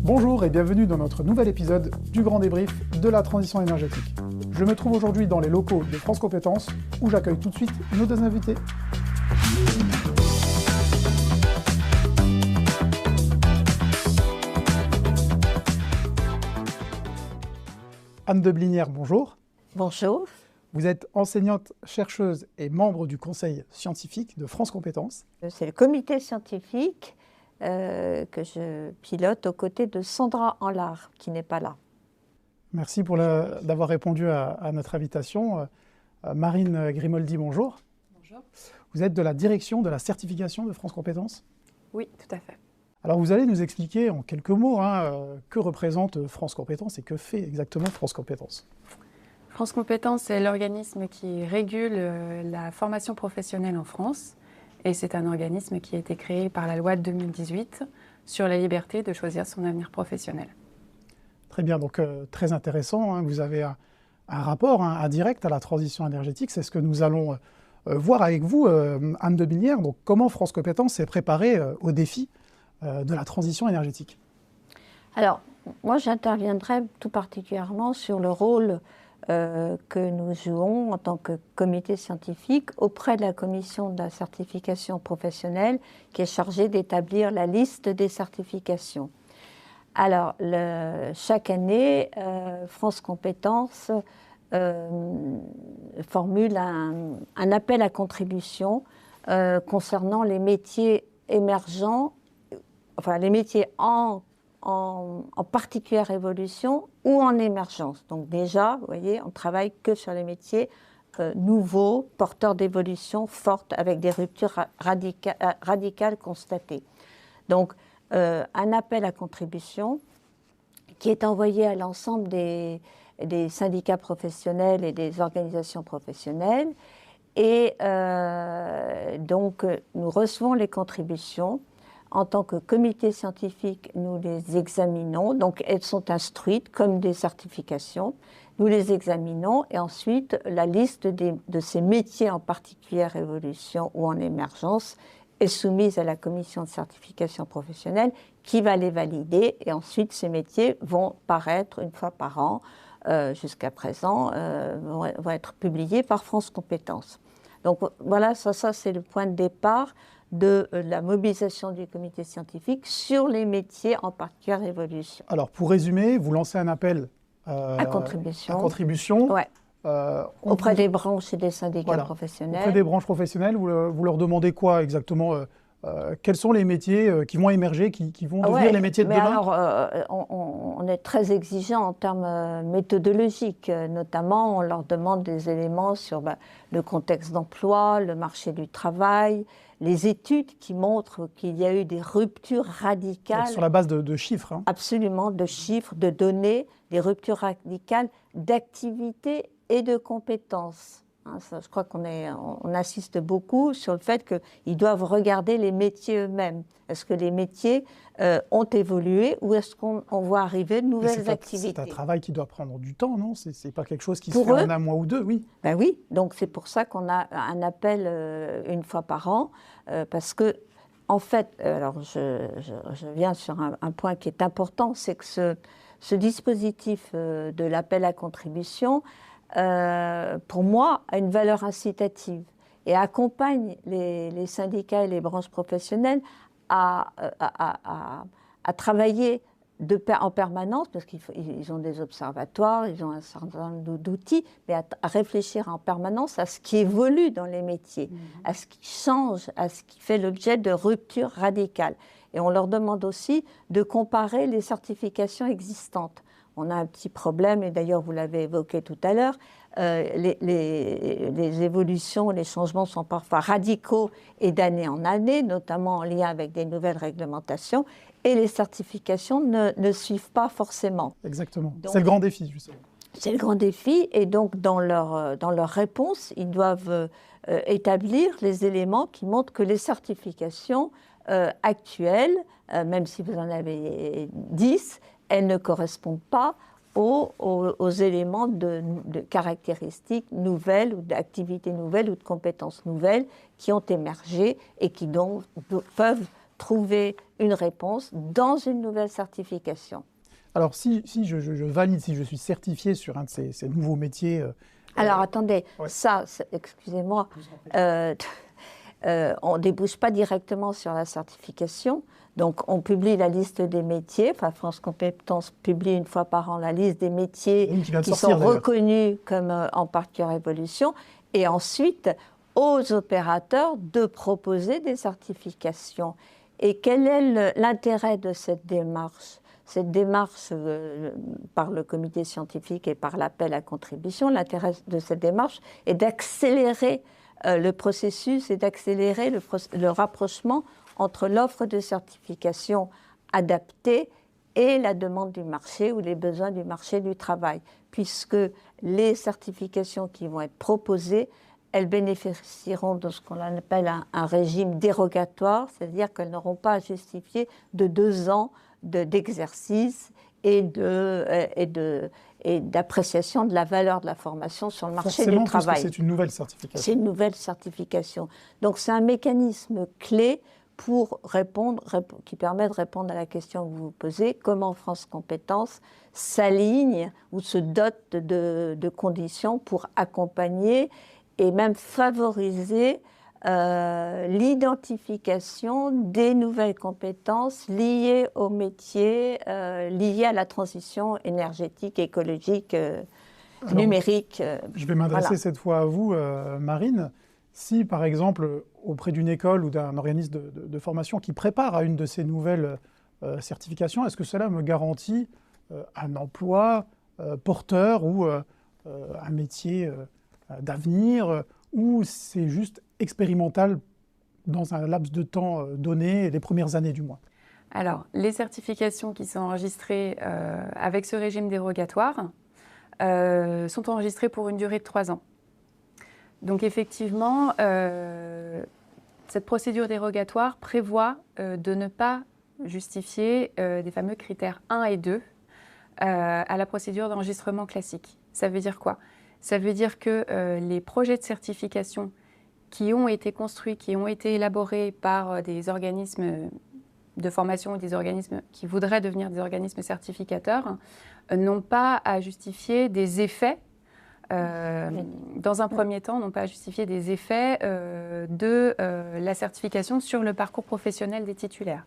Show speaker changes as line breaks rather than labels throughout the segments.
Bonjour et bienvenue dans notre nouvel épisode du Grand Débrief de la transition énergétique. Je me trouve aujourd'hui dans les locaux de France Compétences où j'accueille tout de suite nos deux invités. Anne de Blinière, bonjour.
Bonjour.
Vous êtes enseignante, chercheuse et membre du conseil scientifique de France Compétences.
C'est le comité scientifique que je pilote aux côtés de Sandra Anlard, qui n'est pas là.
Merci d'avoir répondu à notre invitation. Marine Grimoldi, bonjour.
Bonjour.
Vous êtes de la direction de la certification de France Compétences.
Oui, tout à fait.
Alors vous allez nous expliquer en quelques mots que représente France Compétences et que fait exactement France Compétences.
France Compétences, c'est l'organisme qui régule la formation professionnelle en France. Et c'est un organisme qui a été créé par la loi de 2018 sur la liberté de choisir son avenir professionnel.
Très bien, donc très intéressant. Vous avez un rapport indirect à la transition énergétique. C'est ce que nous allons voir avec vous, Anne de Blinière. Donc comment France Compétences s'est préparée au défi de la transition énergétique?
Alors, moi j'interviendrai tout particulièrement sur le rôle que nous jouons en tant que comité scientifique auprès de la commission de la certification professionnelle qui est chargée d'établir la liste des certifications. Alors, chaque année, France Compétences formule un appel à contribution concernant les métiers émergents, enfin les métiers en particulière évolution ou en émergence. Donc déjà, vous voyez, on ne travaille que sur les métiers nouveaux, porteurs d'évolution forte, avec des ruptures radicales constatées. Donc, un appel à contribution qui est envoyé à l'ensemble des syndicats professionnels et des organisations professionnelles. Et donc, nous recevons les contributions. En tant que comité scientifique, nous les examinons. Donc, elles sont instruites comme des certifications. Nous les examinons et ensuite, la liste de ces métiers en particulière évolution ou en émergence est soumise à la commission de certification professionnelle qui va les valider. Et ensuite, ces métiers vont paraître une fois par an, jusqu'à présent, vont être publiés par France Compétences. Donc, voilà, ça c'est le point de départ de la mobilisation du comité scientifique sur les métiers en particulière évolution.
Alors, pour résumer, vous lancez un appel
à contribution.
Ouais.
Auprès des branches et des syndicats professionnels.
Auprès des branches professionnelles, vous leur demandez quoi exactement? Quels sont les métiers qui vont émerger, qui vont devenir les métiers de demain?
Alors, on est très exigeant en termes méthodologiques. Notamment, on leur demande des éléments sur le contexte d'emploi, le marché du travail, les études qui montrent qu'il y a eu des ruptures radicales.
Donc, sur la base de chiffres.
Absolument, de chiffres, de données, des ruptures radicales d'activité et de compétences. Je crois qu'on assiste beaucoup sur le fait qu'ils doivent regarder les métiers eux-mêmes. Est-ce que les métiers ont évolué ou est-ce qu'on voit arriver de nouvelles activités?
C'est un travail qui doit prendre du temps, non? C'est pas quelque chose qui se fait en un mois ou deux, oui.
Ben oui, donc c'est pour ça qu'on a un appel une fois par an, parce que, en fait, alors je viens sur un point qui est important, c'est que ce dispositif de l'appel à contribution, pour moi, a une valeur incitative et accompagne les syndicats et les branches professionnelles à travailler en permanence, parce qu'ils ont des observatoires, ils ont un certain nombre d'outils, mais à réfléchir en permanence à ce qui évolue dans les métiers, à ce qui change, à ce qui fait l'objet de ruptures radicales. Et on leur demande aussi de comparer les certifications existantes. On a un petit problème, et d'ailleurs vous l'avez évoqué tout à l'heure, les évolutions, les changements sont parfois radicaux et d'année en année, notamment en lien avec des nouvelles réglementations, et les certifications ne suivent pas forcément.
Exactement, c'est le grand défi justement.
C'est le grand défi, et donc dans leur réponse, ils doivent établir les éléments qui montrent que les certifications actuelles, même si vous en avez 10, elles ne correspondent pas aux éléments de caractéristiques nouvelles ou d'activités nouvelles ou de compétences nouvelles qui ont émergé et qui donc peuvent trouver une réponse dans une nouvelle certification.
Alors, si je valide, si je suis certifié sur un de ces nouveaux métiers...
Alors, attendez,
ouais.
ça, excusez-moi, on ne débouche pas directement sur la certification. Donc, on publie la liste des métiers. Enfin, France Compétences publie une fois par an la liste des métiers qui sont reconnus comme en particulière évolution. Et ensuite, aux opérateurs de proposer des certifications. Et quel est l'intérêt de cette démarche ? Cette démarche, par le comité scientifique et par l'appel à contribution, l'intérêt de cette démarche est d'accélérer le processus et d'accélérer le rapprochement entre l'offre de certification adaptée et la demande du marché ou les besoins du marché du travail, puisque les certifications qui vont être proposées, elles bénéficieront de ce qu'on appelle un régime dérogatoire, c'est-à-dire qu'elles n'auront pas à justifier de 2 ans d'exercice et d'appréciation de la valeur de la formation sur le marché du travail.
Puisque c'est une nouvelle certification.
C'est une nouvelle certification. Donc c'est un mécanisme clé pour qui permet de répondre à la question que vous vous posez, comment France Compétences s'aligne ou se dote de conditions pour accompagner et même favoriser l'identification des nouvelles compétences liées au métier, liées à la transition énergétique, écologique, numérique.
Je vais m'adresser cette fois à vous, Marine. Si, par exemple, auprès d'une école ou d'un organisme de formation qui prépare à une de ces nouvelles certifications, est-ce que cela me garantit un emploi porteur ou un métier d'avenir, ou c'est juste expérimental dans un laps de temps donné, les premières années du moins?
Alors, les certifications qui sont enregistrées avec ce régime dérogatoire sont enregistrées pour une durée de 3 ans. Donc effectivement, cette procédure dérogatoire prévoit de ne pas justifier des fameux critères 1 et 2 à la procédure d'enregistrement classique. Ça veut dire quoi? Ça veut dire que les projets de certification qui ont été construits, qui ont été élaborés par des organismes de formation ou des organismes qui voudraient devenir des organismes certificateurs n'ont pas à justifier des effets, dans un premier temps, n'ont pas à justifier des effets de la certification sur le parcours professionnel des titulaires.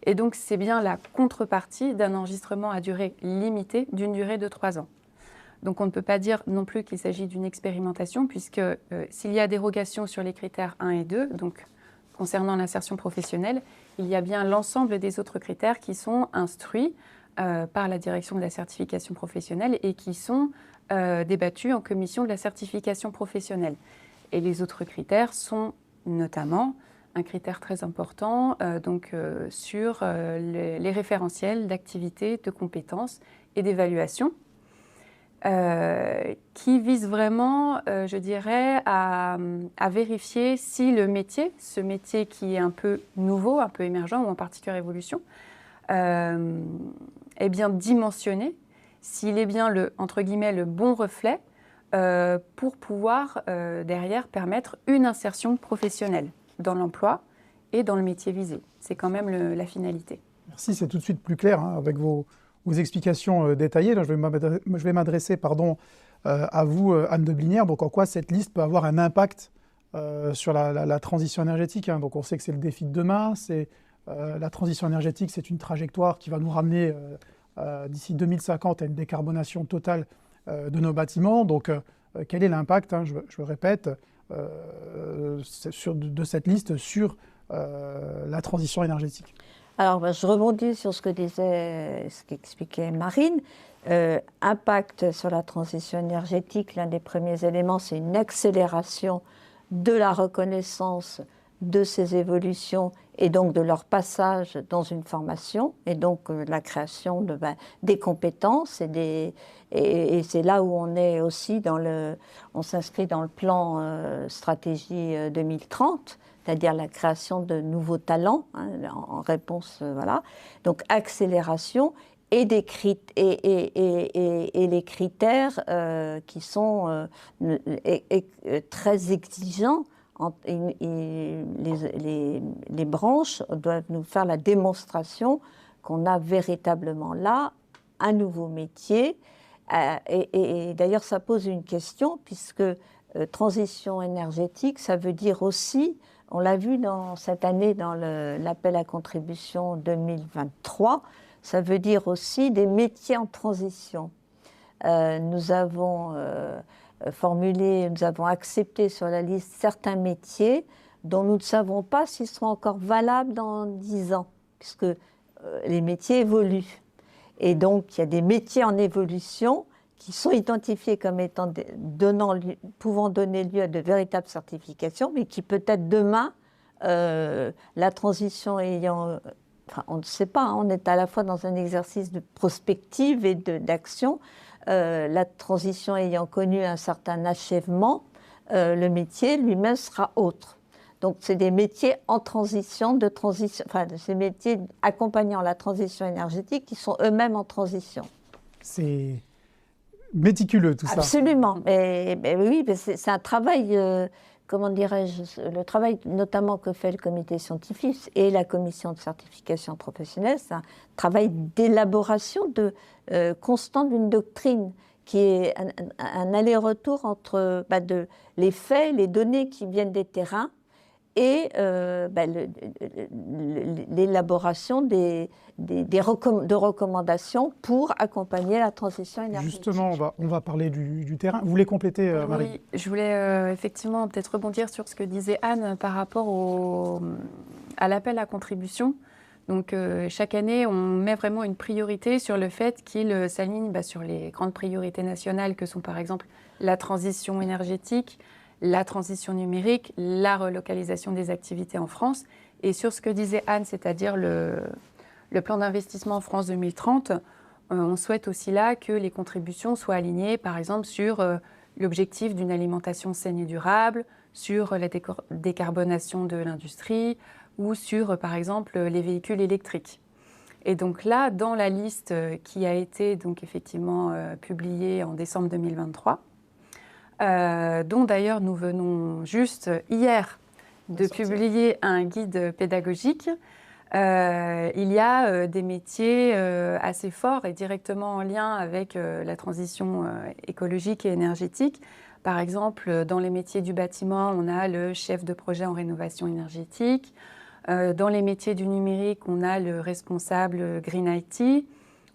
Et donc, c'est bien la contrepartie d'un enregistrement à durée limitée d'une durée de 3 ans. Donc on ne peut pas dire non plus qu'il s'agit d'une expérimentation, puisque s'il y a dérogation sur les critères 1 et 2, donc concernant l'insertion professionnelle, il y a bien l'ensemble des autres critères qui sont instruits par la direction de la certification professionnelle et qui sont débattus en commission de la certification professionnelle. Et les autres critères sont notamment un critère très important sur les référentiels d'activité, de compétences et d'évaluation, qui vise vraiment, je dirais, à vérifier si le métier, ce métier qui est un peu nouveau, un peu émergent ou en particulière évolution, est bien dimensionné, s'il est bien entre guillemets, le bon reflet pour pouvoir derrière permettre une insertion professionnelle dans l'emploi et dans le métier visé. C'est quand même la finalité.
Merci, c'est tout de suite plus clair avec vos explications détaillées. Là, je vais m'adresser à vous, Anne de Blinière. Donc, en quoi cette liste peut avoir un impact sur la transition énergétique, hein. Donc, on sait que c'est le défi de demain. La transition énergétique, c'est une trajectoire qui va nous ramener d'ici 2050 à une décarbonation totale de nos bâtiments. Donc, quel est l'impact, hein, je le répète, de cette liste sur la transition énergétique?
Alors, je rebondis sur ce qu'expliquait Marine. Impact sur la transition énergétique, l'un des premiers éléments, c'est une accélération de la reconnaissance de ces évolutions et donc de leur passage dans une formation, et donc la création des compétences. Et c'est là où on est aussi on s'inscrit dans le plan stratégie 2030, c'est-à-dire la création de nouveaux talents, hein, en réponse, voilà. Donc accélération et les critères qui sont très exigeants les branches doivent nous faire la démonstration qu'on a véritablement là un nouveau métier. Et d'ailleurs, ça pose une question, puisque transition énergétique, ça veut dire aussi, on l'a vu cette année dans l'appel à contribution 2023, ça veut dire aussi des métiers en transition. Nous avons nous avons accepté sur la liste certains métiers dont nous ne savons pas s'ils seront encore valables dans 10 ans, puisque les métiers évoluent. Et donc, il y a des métiers en évolution qui sont identifiés comme étant pouvant donner lieu à de véritables certifications, mais qui peut-être demain, la transition ayant... Enfin, on ne sait pas, hein, on est à la fois dans un exercice de prospective et d'action. La transition ayant connu un certain achèvement, le métier lui-même sera autre. Donc, c'est des métiers en transition, enfin, ces métiers accompagnant la transition énergétique qui sont eux-mêmes en transition.
C'est méticuleux tout ça.
Absolument. Mais oui, c'est un travail, comment dirais-je, le travail notamment que fait le comité scientifique et la commission de certification professionnelle, c'est un travail d'élaboration constant d'une doctrine qui est un aller-retour entre les faits, les données qui viennent des terrains et l'élaboration de recommandations pour accompagner la transition énergétique.
Justement, on va parler du terrain. Vous voulez compléter, Marie?
Oui, je voulais effectivement peut-être rebondir sur ce que disait Anne par rapport à l'appel à contribution. Donc chaque année, on met vraiment une priorité sur le fait qu'il s'aligne sur les grandes priorités nationales que sont par exemple la transition énergétique, la transition numérique, la relocalisation des activités en France. Et sur ce que disait Anne, c'est-à-dire le plan d'investissement France 2030, on souhaite aussi là que les contributions soient alignées, par exemple, sur l'objectif d'une alimentation saine et durable, sur la décarbonation de l'industrie ou sur, par exemple, les véhicules électriques. Et donc là, dans la liste qui a été donc effectivement publiée en décembre 2023, dont d'ailleurs nous venons juste hier de publier un guide pédagogique, il y a des métiers assez forts et directement en lien avec la transition écologique et énergétique. Par exemple, dans les métiers du bâtiment, on a le chef de projet en rénovation énergétique. Dans les métiers du numérique, on a le responsable Green IT.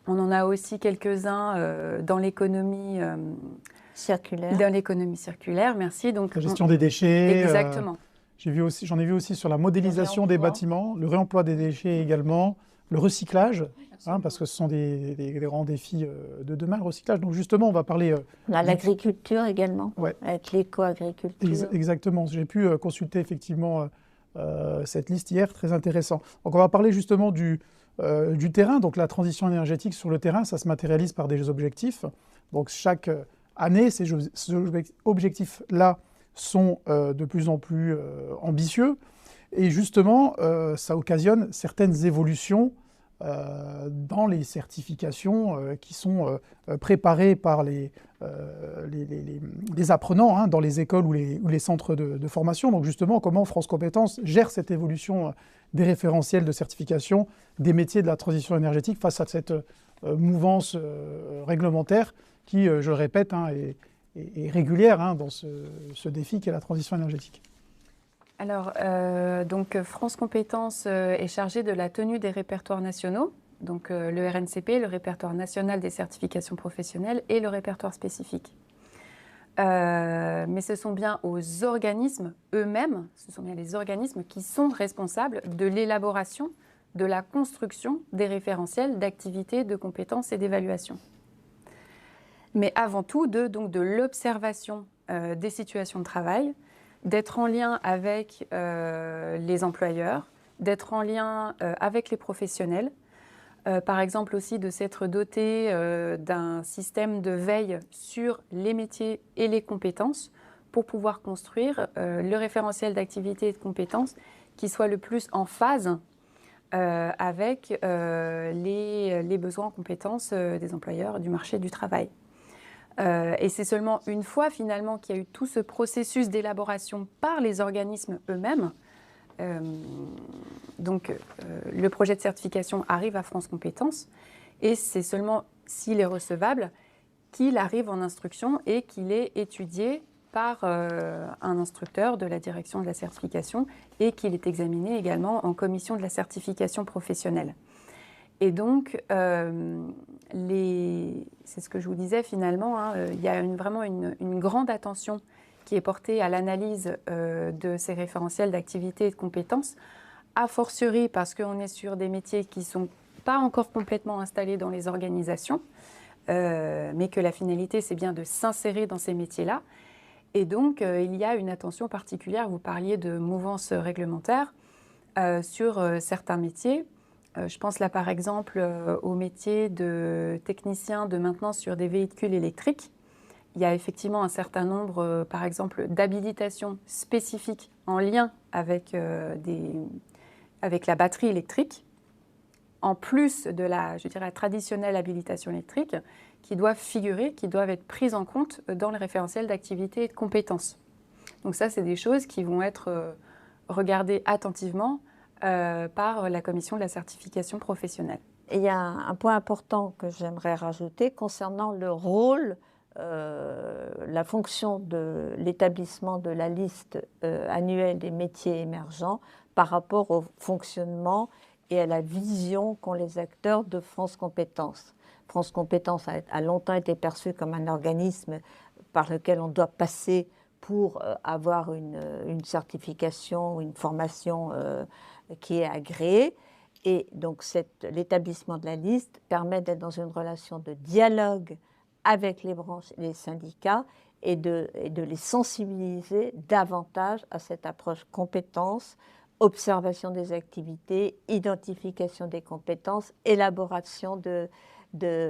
On en a aussi quelques-uns dans l'économie
circulaire.
Dans l'économie circulaire, merci. Donc,
la gestion des déchets.
Exactement.
J'en ai vu aussi sur la modélisation des bâtiments, le réemploi des déchets également, le recyclage, parce que ce sont des grands défis de demain, le recyclage. Donc justement, on va parler...
l'agriculture également,
ouais.
Avec l'éco-agriculture.
Exactement, j'ai pu consulter effectivement cette liste hier, très intéressant. Donc on va parler justement du terrain, donc la transition énergétique sur le terrain, ça se matérialise par des objectifs. Donc chaque année, ces objectifs-là sont de plus en plus ambitieux. Et justement, ça occasionne certaines évolutions dans les certifications qui sont préparées par les apprenants dans les écoles ou les centres de formation. Donc justement, comment France Compétences gère cette évolution des référentiels de certification des métiers de la transition énergétique face à cette mouvance réglementaire qui, je le répète, est régulière dans ce défi qu'est la transition énergétique.
Alors, donc France Compétences est chargée de la tenue des répertoires nationaux, donc le RNCP, le répertoire national des certifications professionnelles, et le répertoire spécifique. Mais ce sont bien aux organismes eux-mêmes, ce sont bien les organismes qui sont responsables de l'élaboration, de la construction des référentiels d'activité, de compétences et d'évaluation. Mais avant tout, de l'observation des situations de travail, d'être en lien avec les employeurs, d'être en lien avec les professionnels, par exemple aussi de s'être doté d'un système de veille sur les métiers et les compétences pour pouvoir construire le référentiel d'activité et de compétences qui soit le plus en phase avec les besoins en compétences des employeurs du marché du travail. Et c'est seulement une fois finalement qu'il y a eu tout ce processus d'élaboration par les organismes eux-mêmes. Le projet de certification arrive à France Compétences et c'est seulement s'il est recevable qu'il arrive en instruction et qu'il est étudié par un instructeur de la direction de la certification et qu'il est examiné également en commission de la certification professionnelle. Et donc, c'est ce que je vous disais finalement, il y a vraiment une grande attention qui est portée à l'analyse de ces référentiels d'activité et de compétences, a fortiori parce qu'on est sur des métiers qui ne sont pas encore complètement installés dans les organisations, mais que la finalité, c'est bien de s'insérer dans ces métiers-là. Et donc, il y a une attention particulière, vous parliez de mouvance réglementaire, sur certains métiers. Je pense là par exemple au métier de technicien de maintenance sur des véhicules électriques. Il y a effectivement un certain nombre, par exemple, d'habilitations spécifiques en lien avec, avec la batterie électrique, en plus de la traditionnelle habilitation électrique, qui doivent figurer, qui doivent être prises en compte dans le référentiel d'activité et de compétences. Donc ça, c'est des choses qui vont être regardées attentivement par la commission de la certification professionnelle.
Et il y a un point important que j'aimerais rajouter concernant le rôle, la fonction de l'établissement de la liste annuelle des métiers émergents par rapport au fonctionnement et à la vision qu'ont les acteurs de France Compétences. France Compétences a longtemps été perçue comme un organisme par lequel on doit passer pour avoir une certification ou une formation qui est agréée. Et donc l'établissement de la liste permet d'être dans une relation de dialogue avec les branches et les syndicats et de les sensibiliser davantage à cette approche compétences, observation des activités, identification des compétences, élaboration de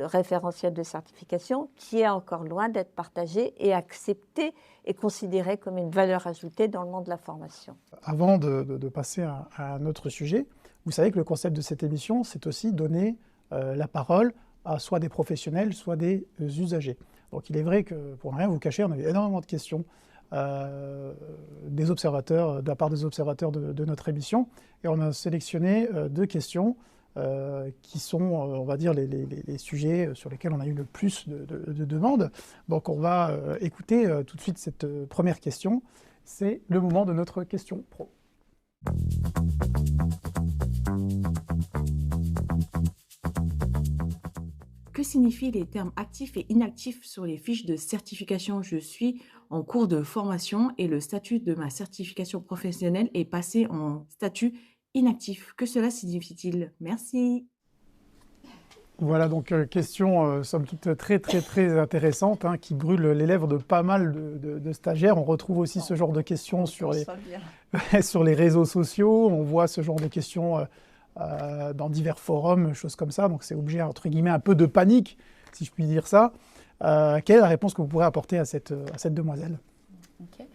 référentiels de certification qui est encore loin d'être partagé et accepté et considéré comme une valeur ajoutée dans le monde de la formation.
Avant de passer à un autre sujet, vous savez que le concept de cette émission, c'est aussi donner la parole à soit des professionnels, soit des usagers. Donc il est vrai que, pour ne rien vous cacher, on avait énormément de questions des observateurs, de la part des observateurs de notre émission, et on a sélectionné 2 questions qui sont, on va dire, les sujets sur lesquels on a eu le plus de demandes. Donc on va écouter tout de suite cette première question. C'est le moment de notre question pro.
Que signifient les termes actifs et inactifs sur les fiches de certification? Je suis en cours de formation et le statut de ma certification professionnelle est passé en statut inactif. Que cela signifie-t-il? Merci.
Voilà, donc question somme toute très intéressante, qui brûle les lèvres de pas mal de stagiaires. On retrouve aussi ce genre de questions sur les réseaux sociaux. On voit ce genre de questions dans divers forums, choses comme ça. Donc c'est objet, entre guillemets, un peu de panique, si je puis dire ça. Quelle est la réponse que vous pourrez apporter à cette demoiselle?
Okay.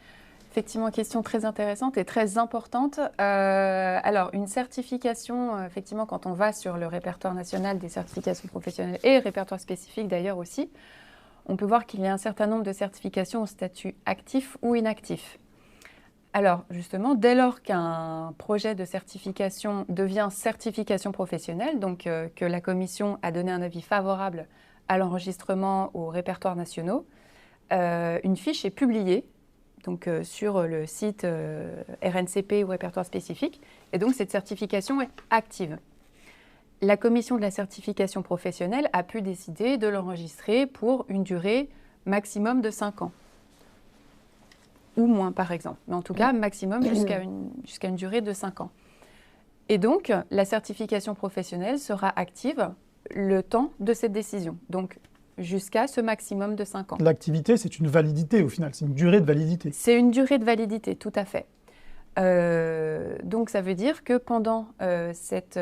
Effectivement, question très intéressante et très importante. Alors, une certification, effectivement, quand on va sur le répertoire national des certifications professionnelles et le répertoire spécifique d'ailleurs aussi, on peut voir qu'il y a un certain nombre de certifications au statut actif ou inactif. Alors, justement, dès lors qu'un projet de certification devient certification professionnelle, donc que la commission a donné un avis favorable à l'enregistrement aux répertoires nationaux, une fiche est publiée donc, sur le site RNCP ou répertoire spécifique, et donc cette certification est active. La commission de la certification professionnelle a pu décider de l'enregistrer pour une durée maximum de 5 ans. Ou moins, par exemple. Mais en tout cas, maximum jusqu'à une durée de 5 ans. Et donc, la certification professionnelle sera active le temps de cette décision. Donc, jusqu'à ce maximum de 5 ans.
L'activité, c'est une validité au final, c'est une durée de validité.
C'est une durée de validité, tout à fait. Donc, ça veut dire que pendant cette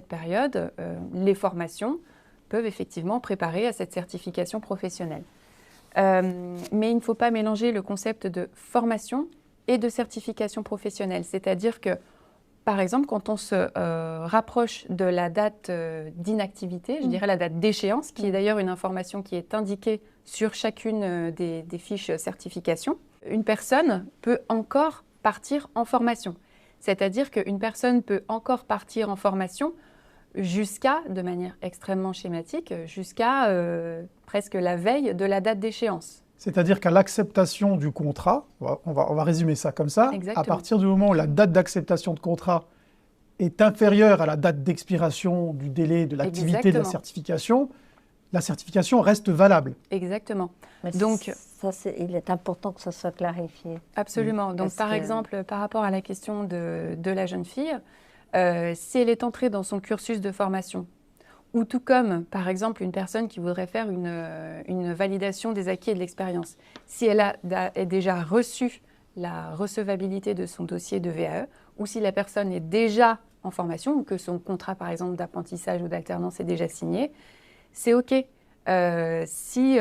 période, les formations peuvent effectivement préparer à cette certification professionnelle. Mais il ne faut pas mélanger le concept de formation et de certification professionnelle. C'est-à-dire que par exemple, quand on se rapproche de la date d'inactivité, je dirais la date d'échéance, qui est d'ailleurs une information qui est indiquée sur chacune des fiches certification, une personne peut encore partir en formation. C'est-à-dire qu'une personne peut encore partir en formation jusqu'à, de manière extrêmement schématique, jusqu'à presque la veille de la date d'échéance.
C'est-à-dire qu'à l'acceptation du contrat, on va résumer ça comme ça,
Exactement.
à partir du moment où la date d'acceptation de contrat est inférieure à la date d'expiration du délai de l'activité de la certification reste valable.
Exactement.
Mais
Donc,
il est important que ça soit clarifié.
absolument. Donc, par exemple, par rapport à la question de la jeune fille, si elle est entrée dans son cursus de formation, ou tout comme, par exemple, une personne qui voudrait faire une validation des acquis et de l'expérience, si elle a déjà reçu la recevabilité de son dossier de VAE, ou si la personne est déjà en formation, ou que son contrat, par exemple, d'apprentissage ou d'alternance est déjà signé, c'est OK. Si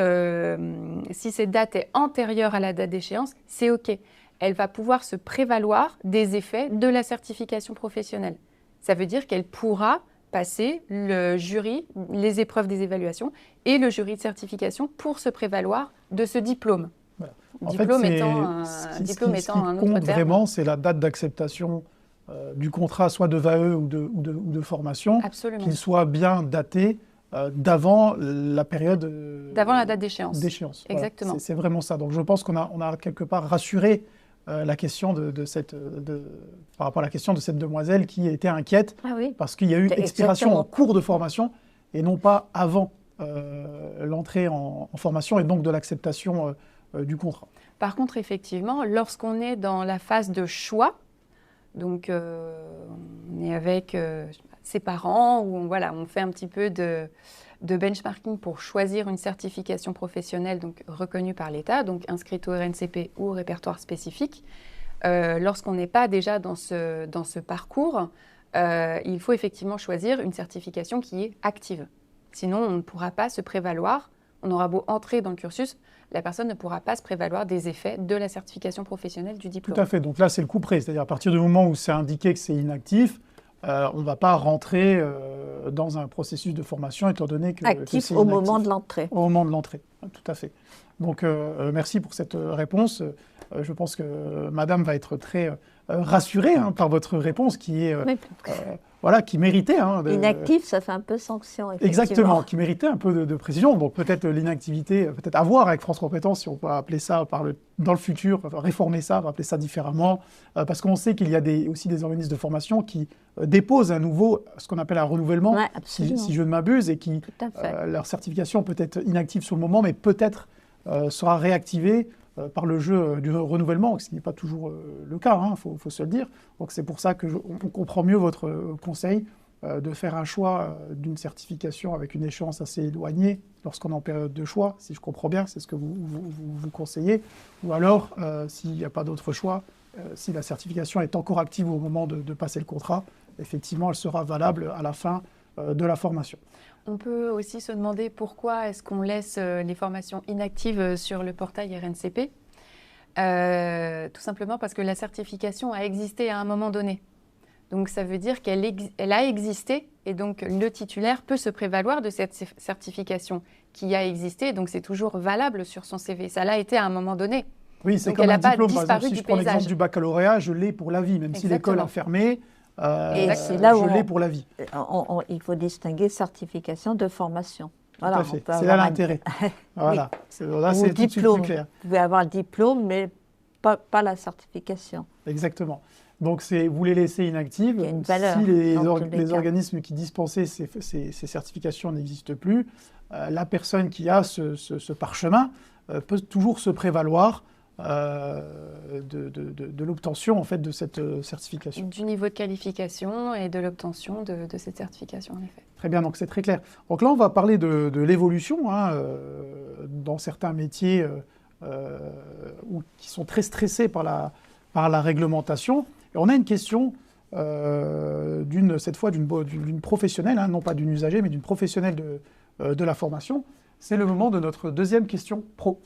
cette date est antérieure à la date d'échéance, c'est OK. Elle va pouvoir se prévaloir des effets de la certification professionnelle. Ça veut dire qu'elle pourra passer le jury, les épreuves des évaluations et le jury de certification pour se prévaloir de ce diplôme.
Voilà.
Diplôme étant
ce qui
un autre
compte
terme.
vraiment, c'est la date d'acceptation du contrat, soit de VAE ou de formation,
Absolument.
qu'il soit bien daté d'avant la période
D'avant la date d'échéance.
Voilà.
Exactement.
C'est vraiment ça. Donc je pense qu'on a quelque part rassuré la question par rapport à la question de cette demoiselle qui était inquiète parce qu'il y a eu expiration en cours de formation et non pas avant l'entrée en formation et donc de l'acceptation du contrat.
Par contre, effectivement, lorsqu'on est dans la phase de choix, donc on est avec ses parents ou on fait un petit peu de benchmarking pour choisir une certification professionnelle donc reconnue par l'État, donc inscrite au RNCP ou au répertoire spécifique. Lorsqu'on n'est pas déjà dans ce parcours, il faut effectivement choisir une certification qui est active. Sinon, on ne pourra pas se prévaloir, on aura beau entrer dans le cursus, la personne ne pourra pas se prévaloir des effets de la certification professionnelle du diplôme.
Tout à fait, donc là c'est le coup près, c'est-à-dire à partir du moment où c'est indiqué que c'est inactif, on ne va pas rentrer dans un processus de formation étant donné que
actif
c'est
au
inactif.
moment de l'entrée.
Au moment de l'entrée, tout à fait. Donc merci pour cette réponse. Je pense que madame va être très rassurée par votre réponse qui est qui méritait.
Inactif, ça fait un peu sanction, effectivement.
Exactement, qui méritait un peu de précision. Donc peut-être l'inactivité, peut-être à voir avec France Compétences, si on peut appeler ça dans le futur, réformer ça, appeler ça différemment, parce qu'on sait qu'il y a aussi des organismes de formation qui déposent à nouveau ce qu'on appelle un renouvellement, si je ne m'abuse, et qui leur certification peut être inactive sur le moment, mais peut-être sera réactivée par le jeu du renouvellement, ce qui n'est pas toujours le cas, faut se le dire. Donc c'est pour ça qu'on comprend mieux votre conseil de faire un choix d'une certification avec une échéance assez éloignée lorsqu'on est en période de choix, si je comprends bien, c'est ce que vous conseillez. Ou alors, s'il n'y a pas d'autre choix, si la certification est encore active au moment de passer le contrat, effectivement, elle sera valable à la fin de la formation.
On peut aussi se demander pourquoi est-ce qu'on laisse les formations inactives sur le portail RNCP. Tout simplement parce que la certification a existé à un moment donné. Donc ça veut dire qu'elle a existé et donc le titulaire peut se prévaloir de cette certification qui a existé. Donc c'est toujours valable sur son CV. Ça l'a été à un moment donné.
Oui, c'est comme un diplôme. Par exemple, si je prends l'exemple du baccalauréat, je l'ai pour la vie, même si l'école a fermé.
Et c'est là où
je l'ai pour la vie.
Il faut distinguer certification de formation.
Voilà, tout à fait. C'est là l'intérêt. Voilà. Là, c'est tout de suite plus clair.
Vous pouvez avoir le diplôme, mais pas la certification.
Exactement. Donc, vous les laissez inactives.
Il y a une valeur,
si les organismes qui dispensaient ces certifications n'existent plus, la personne qui a ce parchemin peut toujours se prévaloir de l'obtention en fait, de cette certification.
Du niveau de qualification et de l'obtention de cette certification, en effet.
Très bien, donc c'est très clair. Donc là, on va parler de l'évolution dans certains métiers qui sont très stressés par la réglementation. Et on a une question, cette fois d'une professionnelle, non pas d'une usagère, mais d'une professionnelle de la formation. C'est le moment de notre deuxième question pro.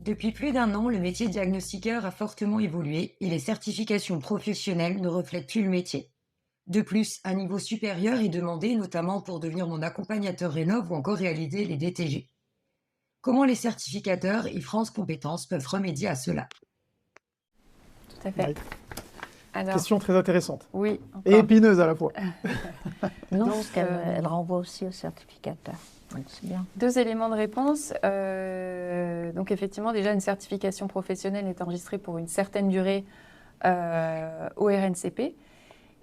Depuis plus d'1 an, le métier de diagnostiqueur a fortement évolué et les certifications professionnelles ne reflètent plus le métier. De plus, un niveau supérieur est demandé, notamment pour devenir mon accompagnateur rénov ou encore réaliser les DTG. Comment les certificateurs et France Compétences peuvent remédier à cela?
Tout à fait.
Oui.
Alors,
Question très intéressante.
oui,
Et
encore.
épineuse à la fois.
Non,
Donc,
parce qu'elle renvoie aussi au certificateur. Donc c'est bien.
2 éléments de réponse. Donc effectivement, déjà, une certification professionnelle est enregistrée pour une certaine durée au RNCP.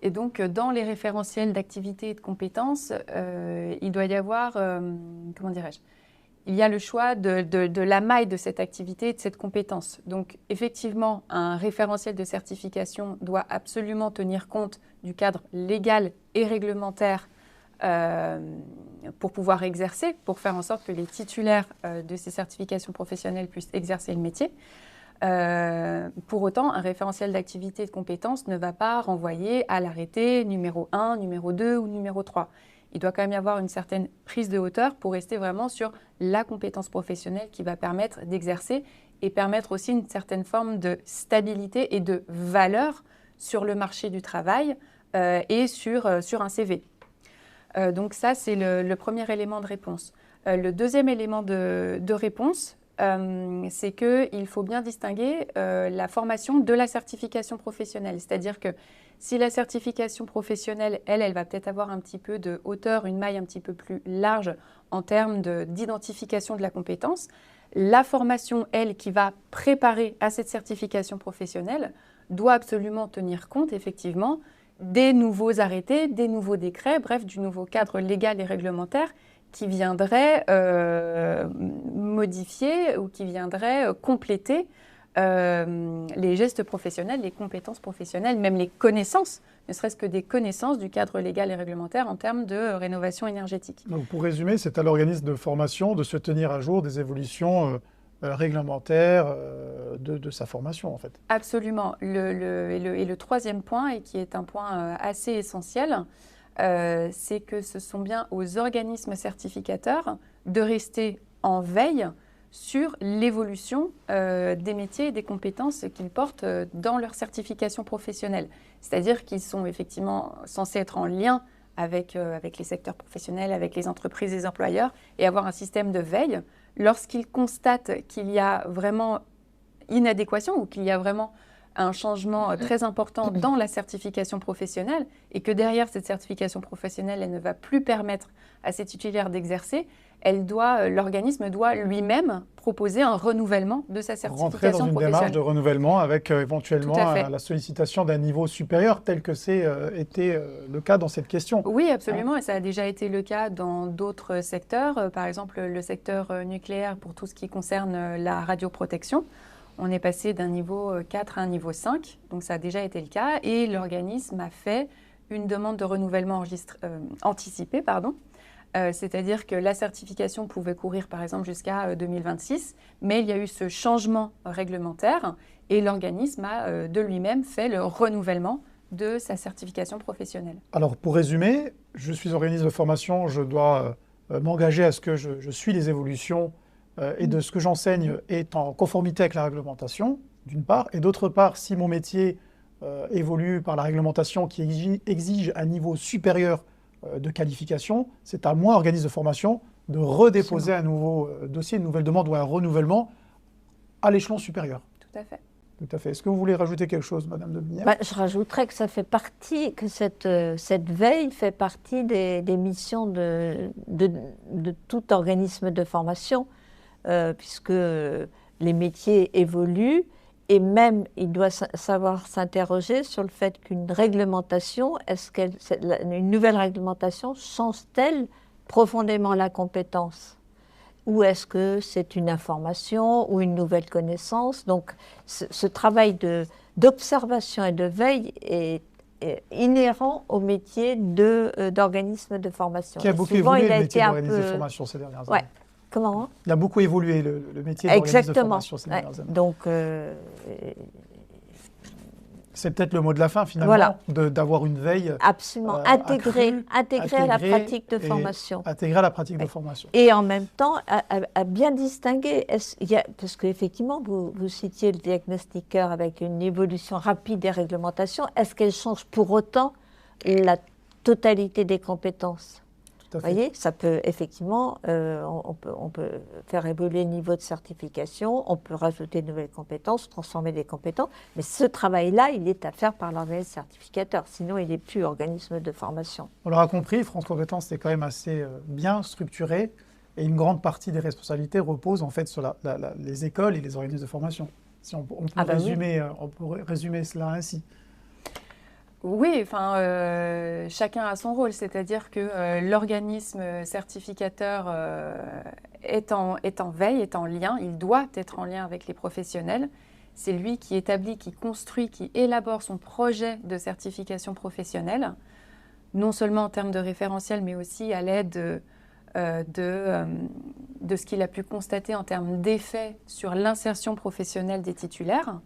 Et donc, dans les référentiels d'activité et de compétences, il doit y avoir, comment dirais-je, il y a le choix de la maille de cette activité et de cette compétence. Donc, effectivement, un référentiel de certification doit absolument tenir compte du cadre légal et réglementaire pour pouvoir exercer, pour faire en sorte que les titulaires de ces certifications professionnelles puissent exercer le métier. Pour autant, un référentiel d'activité et de compétences ne va pas renvoyer à l'arrêté numéro 1, numéro 2 ou numéro 3. Il doit quand même y avoir une certaine prise de hauteur pour rester vraiment sur la compétence professionnelle qui va permettre d'exercer et permettre aussi une certaine forme de stabilité et de valeur sur le marché du travail et sur un CV. Donc ça, c'est le premier élément de réponse. Le deuxième élément de réponse, c'est qu'il faut bien distinguer la formation de la certification professionnelle. C'est-à-dire que si la certification professionnelle, elle va peut-être avoir un petit peu de hauteur, une maille un petit peu plus large en termes d'identification de la compétence, la formation, elle, qui va préparer à cette certification professionnelle, doit absolument tenir compte, effectivement, des nouveaux arrêtés, des nouveaux décrets, bref, du nouveau cadre légal et réglementaire qui viendrait modifier ou qui viendrait compléter les gestes professionnels, les compétences professionnelles, même les connaissances, ne serait-ce que des connaissances du cadre légal et réglementaire en termes de rénovation énergétique.
Donc, pour résumer, c'est à l'organisme de formation de se tenir à jour des évolutions réglementaires de sa formation, en fait.
Absolument. Et le troisième point, et qui est un point assez essentiel, c'est que ce sont bien aux organismes certificateurs de rester en veille sur l'évolution des métiers et des compétences qu'ils portent dans leur certification professionnelle. C'est-à-dire qu'ils sont effectivement censés être en lien avec les secteurs professionnels, avec les entreprises, les employeurs, et avoir un système de veille. Lorsqu'ils constatent qu'il y a vraiment inadéquation ou qu'il y a vraiment un changement très important dans la certification professionnelle et que derrière cette certification professionnelle, elle ne va plus permettre à ses titulaires d'exercer, l'organisme doit lui-même proposer un renouvellement de sa certification
Rentrer dans une
professionnelle.
démarche de renouvellement avec éventuellement la sollicitation d'un niveau supérieur tel que c'est été le cas dans cette question.
Oui, absolument, et ça a déjà été le cas dans d'autres secteurs, par exemple le secteur nucléaire pour tout ce qui concerne la radioprotection. On est passé d'un niveau 4 à un niveau 5, donc ça a déjà été le cas, et l'organisme a fait une demande de renouvellement anticipé, c'est-à-dire que la certification pouvait courir par exemple jusqu'à 2026, mais il y a eu ce changement réglementaire et l'organisme a de lui-même fait le renouvellement de sa certification professionnelle.
Alors pour résumer, je suis organisme de formation, je dois m'engager à ce que je suis les évolutions et de ce que j'enseigne est en conformité avec la réglementation, d'une part, et d'autre part, si mon métier évolue par la réglementation qui exige un niveau supérieur de qualification, c'est à moi, organisme de formation, de redéposer un nouveau dossier, une nouvelle demande ou un renouvellement à l'échelon supérieur.
Tout à fait.
Tout à fait. Est-ce que vous voulez rajouter quelque chose, Madame de Binière ?
Je rajouterais que ça fait partie, que cette veille fait partie des missions de tout organisme de formation, puisque les métiers évoluent et même il doit savoir s'interroger sur le fait qu'une réglementation, une nouvelle réglementation change-t-elle profondément la compétence ? Ou est-ce que c'est une information ou une nouvelle connaissance ? Donc ce travail d'observation et de veille est inhérent au métier d'organisme de formation.
Qui a beaucoup évolué, le métier d'organisme de formation ces dernières années.
Comment ?
Il a beaucoup évolué, le métier d'organisme de formation ces dernières années.
Donc,
C'est peut-être le mot de la fin, finalement,
Voilà.
d'avoir une veille
Absolument, intégrée à la pratique de
et
formation.
intégrée à la pratique de
Oui.
formation.
Et en même temps, à bien distinguer, parce qu'effectivement, vous citiez le diagnostiqueur avec une évolution rapide des réglementations, est-ce qu'elle change pour autant la totalité des compétences?
Tout à
Vous
fait.
voyez, ça peut effectivement, on peut faire évoluer le niveau de certification, on peut rajouter de nouvelles compétences, transformer des compétences, mais ce travail-là, il est à faire par l'organisme certificateur, sinon il n'est plus organisme de formation.
On l'aura compris, France Compétences est quand même assez bien structuré et une grande partie des responsabilités repose en fait sur les écoles et les organismes de formation. Si on peut
Ah bah oui.
résumer, on peut résumer cela ainsi.
Oui, enfin, chacun a son rôle, c'est-à-dire que l'organisme certificateur est en veille, est en lien, il doit être en lien avec les professionnels. C'est lui qui établit, qui construit, qui élabore son projet de certification professionnelle, non seulement en termes de référentiel, mais aussi à l'aide de ce qu'il a pu constater en termes d'effets sur l'insertion professionnelle des titulaires.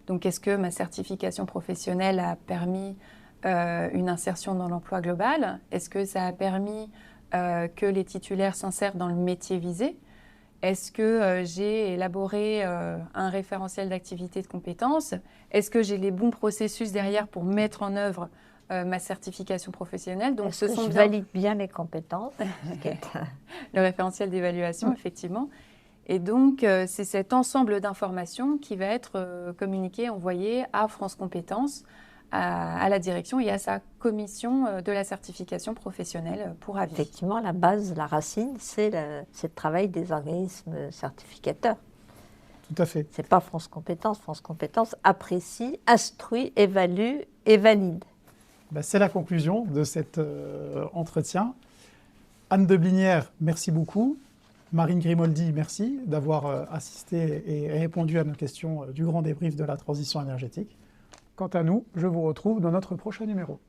Donc, est-ce que ma certification professionnelle a permis une insertion dans l'emploi global? Est-ce que ça a permis que les titulaires s'insèrent dans le métier visé? Est-ce que j'ai élaboré un référentiel d'activité de compétences? Est-ce que j'ai les bons processus derrière pour mettre en œuvre ma certification professionnelle? Donc,
Est-ce que je valide bien mes compétences?
Le référentiel d'évaluation, effectivement. Et donc, c'est cet ensemble d'informations qui va être communiqué, envoyé à France Compétences, à la direction et à sa commission de la certification professionnelle pour avis.
Effectivement, la base, la racine, c'est le travail des organismes certificateurs.
Tout à fait.
Ce n'est pas France Compétences. France Compétences apprécie, instruit, évalue et valide.
Ben, c'est la conclusion de cet entretien. Anne de Blinière, merci beaucoup. Marine Grimoldi, merci d'avoir assisté et répondu à nos questions du grand débrief de la transition énergétique. Quant à nous, je vous retrouve dans notre prochain numéro.